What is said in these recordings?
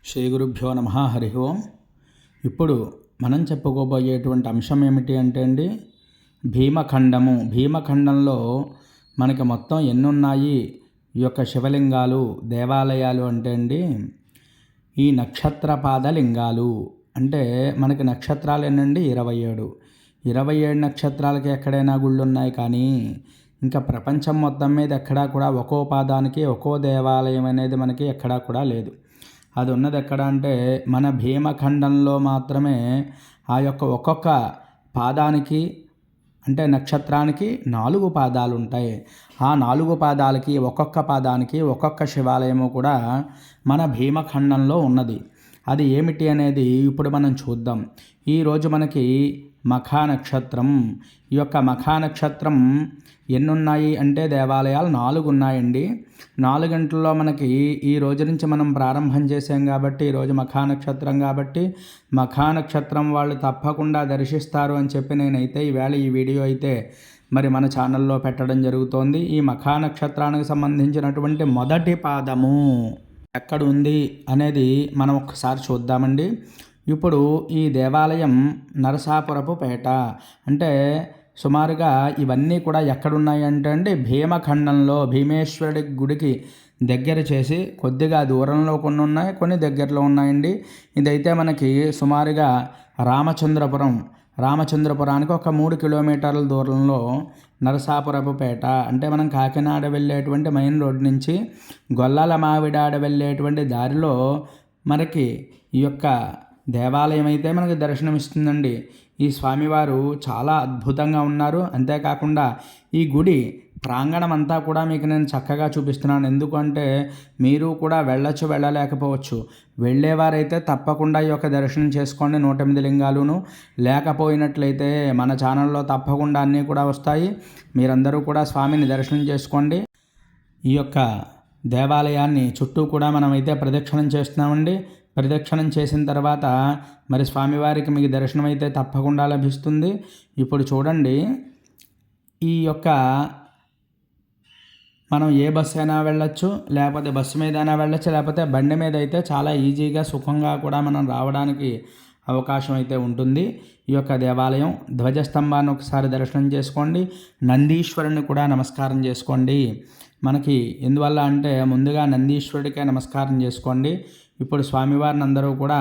శ్రీ గురుభ్యో నమః. హరి ఓం. ఇప్పుడు మనం చెప్పుకోబోయేటువంటి అంశం ఏమిటి అంటే అండి, భీమఖండము. భీమఖండంలో మనకి మొత్తం ఎన్ని ఉన్నాయి ఈ యొక్క శివలింగాలు, దేవాలయాలు అంటే అండి, ఈ నక్షత్రపాద లింగాలు. అంటే మనకి నక్షత్రాలు ఎన్నండి? 27. 27 నక్షత్రాలకి ఎక్కడైనా గుళ్ళు ఉన్నాయి, కానీ ఇంకా ప్రపంచం మొత్తం మీద ఎక్కడా కూడా ఒక్కో పాదానికి ఒక్కో దేవాలయం అనేది మనకి ఎక్కడా కూడా లేదు. అది ఉన్నది ఎక్కడ అంటే మన భీమఖండంలో మాత్రమే. ఆ యొక్క ఒక్కొక్క పాదానికి అంటే నక్షత్రానికి 4 పాదాలు ఉంటాయి. ఆ 4 పాదాలకి ఒక్కొక్క పాదానికి ఒక్కొక్క శివాలయము కూడా మన భీమఖండంలో ఉన్నది. అది ఏమిటి అనేది ఇప్పుడు మనం చూద్దాం. ఈరోజు మనకి మఖా నక్షత్రం. ఈ యొక్క మఖా నక్షత్రం ఎన్ని ఉన్నాయి అంటే దేవాలయాలు 4 ఉన్నాయండి. 4 గంటల్లో మనకి ఈ రోజు నుంచి మనం ప్రారంభం చేసాం కాబట్టి, ఈరోజు మఖా నక్షత్రం కాబట్టి మఖా నక్షత్రం వాళ్ళు తప్పకుండా దర్శిస్తారు అని చెప్పి నేనైతే ఈవేళ ఈ వీడియో అయితే మరి మన ఛానల్లో పెట్టడం జరుగుతోంది. ఈ మఖా నక్షత్రానికి సంబంధించినటువంటి మొదటి పాదము ఎక్కడ ఉంది అనేది మనం ఒకసారి చూద్దామండి. ఇప్పుడు ఈ దేవాలయం నరసాపురపు పేట. అంటే సుమారుగా ఇవన్నీ కూడా ఎక్కడున్నాయి అంటే అండి, భీమఖండంలో భీమేశ్వరుడి గుడికి దగ్గర చేసి కొద్దిగా దూరంలో కొన్ని ఉన్నాయి, కొన్ని దగ్గరలో ఉన్నాయండి. ఇదైతే మనకి సుమారుగా రామచంద్రపురానికి ఒక 3 కిలోమీటర్ల దూరంలో నరసాపురపు పేట. అంటే మనం కాకినాడ వెళ్ళేటువంటి మెయిన్ రోడ్ నుంచి గొల్లాల మావిడాడ వెళ్ళేటువంటి దారిలో మనకి ఈ యొక్క దేవాలయం అయితే మనకి దర్శనమిస్తుందండి. ఈ స్వామివారు చాలా అద్భుతంగా ఉన్నారు. అంతేకాకుండా ఈ గుడి ప్రాంగణం అంతా కూడా మీకు నేను చక్కగా చూపిస్తున్నాను. ఎందుకంటే మీరు కూడా వెళ్ళలేకపోవచ్చు. వెళ్ళేవారైతే తప్పకుండా ఈ యొక్క దర్శనం చేసుకోండి. 108 లింగాలును. లేకపోయినట్లయితే మన ఛానల్లో తప్పకుండా అన్నీ కూడా వస్తాయి. మీరందరూ కూడా స్వామిని దర్శనం చేసుకోండి. ఈ యొక్క దేవాలయాన్ని చుట్టూ కూడా మనమైతే ప్రదక్షిణం చేస్తున్నామండి. ప్రదక్షిణం చేసిన తర్వాత మరి స్వామివారికి మీకు దర్శనం అయితే తప్పకుండా లభిస్తుంది. ఇప్పుడు చూడండి, ఈ యొక్క మనం ఏ బస్సు అయినా వెళ్ళొచ్చు, లేకపోతే బస్సు మీద అయినా వెళ్ళొచ్చు, లేకపోతే బండి మీద అయితే చాలా ఈజీగా సుఖంగా కూడా మనం రావడానికి అవకాశం అయితే ఉంటుంది. ఈ యొక్క దేవాలయం ధ్వజస్తంభాన్ని ఒకసారి దర్శనం చేసుకోండి. నందీశ్వరుని కూడా నమస్కారం చేసుకోండి. మనకి ఎందువల్ల అంటే ముందుగా నందీశ్వరుడికే నమస్కారం చేసుకోండి. ఇప్పుడు స్వామివారిని అందరూ కూడా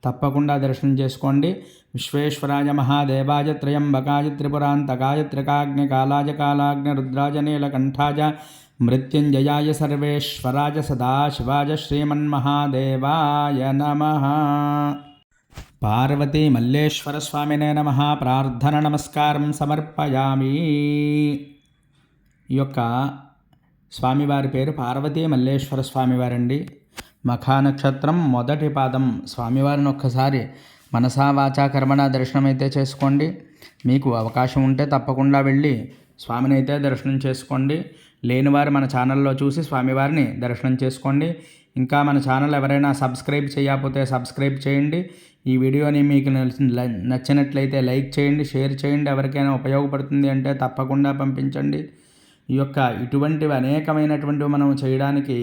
తప్పకుండా దర్శనం చేసుకోండి. విశ్వేశ్వరాయ మహాదేవాయ త్రయంబకాయ త్రిపురాంతకాయ త్రికాగ్ని కాలాయ కాలాగ్ని రుద్రాయ నీలకంఠాయ మృత్యుంజయాయ సర్వేశ్వరాయ సదాశివాయ శ్రీమన్మహాదేవాయ నమః. పార్వతీ మల్లేశ్వర స్వామినే నమః. ప్రార్థన నమస్కారం సమర్పయామి. ఈ యొక్క స్వామివారి పేరు పార్వతీ మల్లేశ్వర స్వామివారండి. మఖా నక్షత్రం మొదటి పాదం. స్వామివారిని ఒక్కసారి మనసా వాచా కర్మణ దర్శనం అయితే చేసుకోండి. మీకు అవకాశం ఉంటే తప్పకుండా వెళ్ళి స్వామిని అయితే దర్శనం చేసుకోండి. లేనివారు మన ఛానల్లో చూసి స్వామివారిని దర్శనం చేసుకోండి. ఇంకా మన ఛానల్ ఎవరైనా సబ్స్క్రైబ్ చేయకపోతే సబ్స్క్రైబ్ చేయండి. ఈ వీడియోని మీకు నచ్చినట్లయితే లైక్ చేయండి, షేర్ చేయండి. ఎవరికైనా ఉపయోగపడుతుంది అంటే తప్పకుండా పంపించండి. ఈ యొక్క ఇటువంటివి అనేకమైనటువంటివి మనం చేయడానికి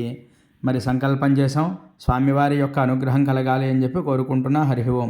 మరి సంకల్పం చేసాం. స్వామివారి యొక్క అనుగ్రహం కలగాలి అని చెప్పి కోరుకుంటున్నా. హరి ఓం.